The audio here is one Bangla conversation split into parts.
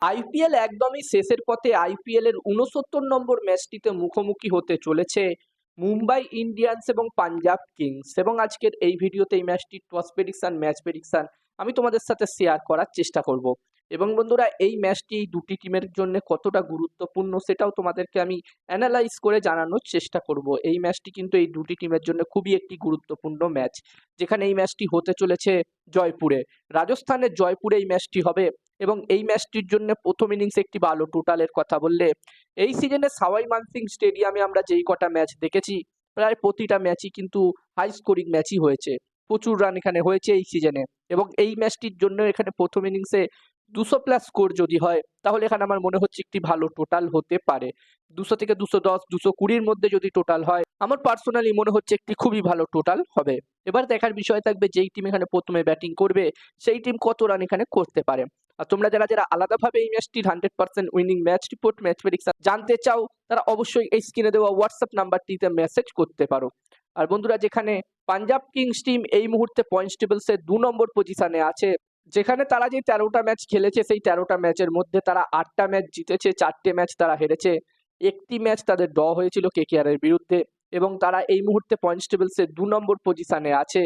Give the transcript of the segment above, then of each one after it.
আইপিএল একদমই শেষের পথে। আইপিএল এর ৬৯ নম্বর ম্যাচটিতে মুখোমুখি হতে চলেছে মুম্বাই ইন্ডিয়ান্স এবং পাঞ্জাব কিংস। এবং আজকের এই ভিডিওতে এই ম্যাচটির টস প্রেডিকশন, ম্যাচ প্রেডিকশন আমি তোমাদের সাথে শেয়ার করার চেষ্টা করব। এবং বন্ধুরা, এই ম্যাচটি এই দুটি টিমের জন্য কতটা গুরুত্বপূর্ণ সেটাও তোমাদেরকে আমি অ্যানালাইজ করে জানানোর চেষ্টা করব। এই ম্যাচটি কিন্তু এই দুটি টিমের জন্য খুবই একটি গুরুত্বপূর্ণ ম্যাচ, যেখানে এই ম্যাচটি হতে চলেছে জয়পুরে, রাজস্থানের জয়পুরে এই ম্যাচটি হবে। এবং এই ম্যাচটির জন্য প্রথম ইনিংসে একটি ভালো টোটালের কথা বললে, এই সিজনে সাওয়াই মানসিং স্টেডিয়ামে আমরা যেই কটা ম্যাচ দেখেছি, প্রায় প্রতিটা ম্যাচই কিন্তু হাই স্কোরিং ম্যাচই হয়েছে। প্রচুর রান এখানে হয়েছে এই সিজনে। এবং এই ম্যাচটির জন্য এখানে প্রথম ইনিংসে 200+ স্কোর যদি হয়, তাহলে এখানে আমার মনে হচ্ছে একটি ভালো টোটাল হতে পারে। 200 থেকে 210, 220-র মধ্যে যদি টোটাল হয়, আমার পার্সোনালি মনে হচ্ছে একটি খুবই ভালো টোটাল হবে। এবার দেখার বিষয় থাকবে যেই টিম এখানে প্রথমে ব্যাটিং করবে সেই টিম কত রান এখানে করতে পারে। আর তোমরা যারা যারা আলাদাভাবে এই ম্যাচটির 100% winning match report, match prediction জানতে চাও, তারা অবশ্যই এই স্ক্রিনে দেওয়া হোয়াটসঅ্যাপ নাম্বারটিতে মেসেজ করতে পারো। আর বন্ধুরা, যেখানে পাঞ্জাব কিংস টিম এই মুহূর্তে পয়েন্টস টেবিলসে 2 নম্বর পজিশনে আছে, যেখানে তারা যে 13টা ম্যাচ খেলেছে সেই 13টা ম্যাচের মধ্যে তারা 8টা ম্যাচ জিতেছে, 4টে ম্যাচ তারা হেরেছে, একটি ম্যাচ তাদের ড্র হয়েছিল কেকেআর এর বিরুদ্ধে। এবং তারা এই মুহূর্তে পয়েন্টস টেবিলসে 2 নম্বর পজিশনে আছে।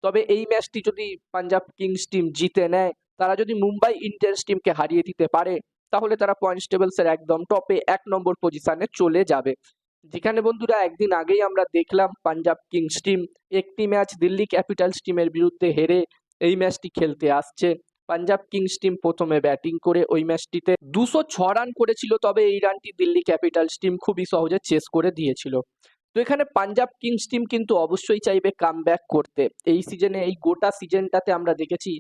তবে এই ম্যাচটি যদি পাঞ্জাব কিংস টিম জিতে নেয়, তারা যদি মুম্বাই ইন্ডিয়ান্স টিমকে হারিয়ে দিতে পারে, তাহলে তারা পয়েন্টস টেবিলসের একদম টপে 1 নম্বর পজিশনে চলে যাবে। যেখানে বন্ধুরা, একদিন আগেই আমরা দেখলাম পাঞ্জাব কিংস টিম একটি ম্যাচ দিল্লি ক্যাপিটালস টিমের বিরুদ্ধে হেরে এই ম্যাচটি খেলতে আসছে। পাঞ্জাব কিংস টিম প্রথমে ব্যাটিং করে ওই ম্যাচটিতে 206 রান করেছিল, তবে এই রানটি দিল্লি ক্যাপিটালস টিম খুবই সহজে চেস করে দিয়েছিল। তো এখানে পাঞ্জাব কিংস টিম কিন্তু অবশ্যই চাইবে কামব্যাক করতে। এই সিজনে, এই গোটা সিজনটাতে আমরা দেখেছি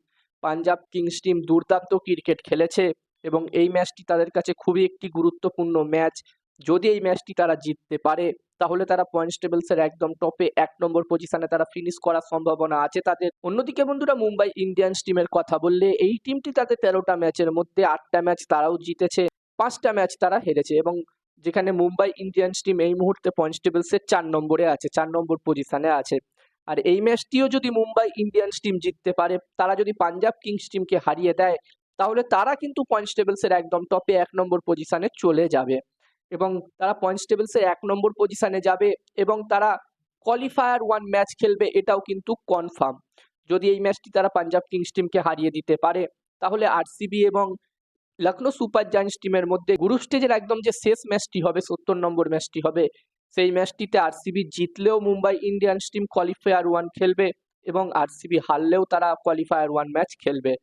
পাঞ্জাব কিংস টিম দুর্দান্ত ক্রিকেট খেলেছে এবং এই ম্যাচটি তাদের কাছে খুবই একটি গুরুত্বপূর্ণ ম্যাচ। যদি এই ম্যাচটি তারা জিততে পারে, তাহলে তারা পয়েন্টস টেবিলসের একদম টপে 1 নম্বর পজিশনে তারা ফিনিশ করার সম্ভাবনা আছে তাদের। অন্যদিকে বন্ধুরা, মুম্বাই ইন্ডিয়ান্স টিমের কথা বললে, এই টিমটি তাদের 13টা ম্যাচের মধ্যে 8টা ম্যাচ তারাও জিতেছে, 5টা ম্যাচ তারা হেরেছে। এবং যেখানে মুম্বাই ইন্ডিয়ান্স টিম এই মুহূর্তে পয়েন্টস টেবিলসের 4 নম্বরে আছে, 4 নম্বর পজিশনে আছে। আর এই ম্যাচটিও যদি মুম্বাই ইন্ডিয়ান্স টিম জিততে পারে, তারা যদি পাঞ্জাব কিংস টিমকে হারিয়ে দেয়, তাহলে তারা কিন্তু পয়েন্টস টেবিলসের একদম টপে 1 নম্বর পজিশনে চলে যাবে। এবং তারা পয়েন্টস টেবিলসের 1 নম্বর পজিশনে যাবে এবং তারা কোয়ালিফায়ার 1 ম্যাচ খেলবে, এটাও কিন্তু কনফার্ম। যদি এই ম্যাচটি তারা পাঞ্জাব কিংস টিমকে হারিয়ে দিতে পারে, তাহলে আরসিবি এবং লখনৌ সুপার জায়ান্টস টিমের মধ্যে গ্রুপ স্টেজের একদম যে শেষ ম্যাচটি হবে, 70 নম্বর ম্যাচটি হবে, সেই ম্যাচটিতে আরসিবি জিতলেও মুম্বাই ইন্ডিয়ান্স টিম কোয়ালিফায়ার 1 খেলবে এবং আরসিবি হারলেও তারা কোয়ালিফায়ার 1 ম্যাচ খেলবে।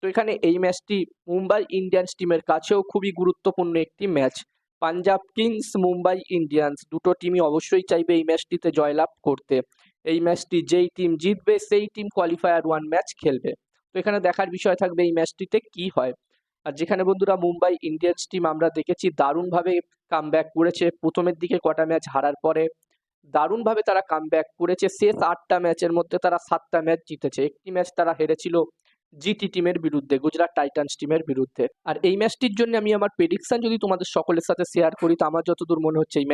তো এখানে এই ম্যাচটি মুম্বাই ইন্ডিয়ান্স টিমের কাছেও খুবই গুরুত্বপূর্ণ একটি match. Punjab kings, Mumbai Indians দুটো টিমই অবশ্যই চাইবে এই ম্যাচটিতে জয়লাভ করতে। এই ম্যাচটি যেই টিম জিতবে সেই টিম কোয়ালিফায়ার 1 ম্যাচ খেলবে। তো এখানে দেখার বিষয় থাকবে এই ম্যাচটিতে কি হয়। আর যেখানে বন্ধুরা, মুম্বাই ইন্ডিয়ান্স টিম আমরা দেখেছি দারুণভাবে কামব্যাক করেছে। প্রথমের দিকে কটা ম্যাচ হারার পরে দারুণভাবে তারা কামব্যাক করেছে। শেষ 8টা ম্যাচের মধ্যে তারা 7টা ম্যাচ জিতেছে, একটি ম্যাচ তারা হেরেছিল জিটি টিমের বিরুদ্ধে, গুজরাট টাইটান্স টিমের বিরুদ্ধে। আর এই ম্যাচটির জন্য আমি আমার প্রেডিকশন যদি তোমাদের সকলের সাথে শেয়ার করি, তো আমার যতদূর মনে হচ্ছে এই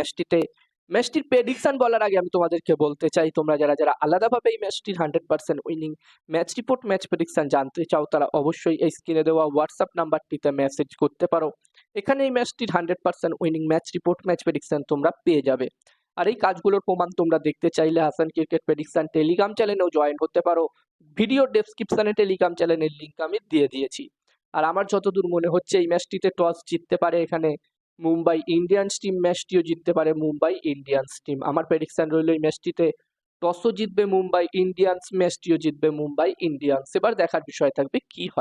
ম্যাচটির প্রেডিকশন বলার আগে আমি তোমাদেরকে বলতে চাই, তোমরা যারা যারা আলাদাভাবে এই ম্যাচটির 100% winning match report, match prediction জানতে চাও, তারা অবশ্যই এই স্ক্রিনে দেওয়া হোয়াটসঅ্যাপ নাম্বারটিতে মেসেজ করতে পারো। এখানে এই ম্যাচটির 100% winning match report, match prediction তোমরা পেয়ে যাবে। আর এই কাজগুলোর প্রমাণ তোমরা দেখতে চাইলে হাসান ক্রিকেট প্রেডিকশন টেলিগ্রাম চ্যানেলেও জয়েন হতে পারো। ভিডিও ডেসক্রিপশনে টেলিগ্রাম চ্যানেলের লিঙ্ক আমি দিয়ে দিয়েছি। আর আমার যতদূর মনে হচ্ছে এই ম্যাচটিতে টস জিততে পারে এখানে মুম্বাই ইন্ডিয়ান্স টিম, ম্যাচটিও জিততে পারে মুম্বাই ইন্ডিয়ান্স টিম। আমার প্রেডিকশন রইল এই ম্যাচটিতে টসও জিতবে মুম্বাই ইন্ডিয়ান্স, ম্যাচটিও জিতবে মুম্বাই ইন্ডিয়ান্স। এবার দেখার বিষয় থাকবে কি হয়।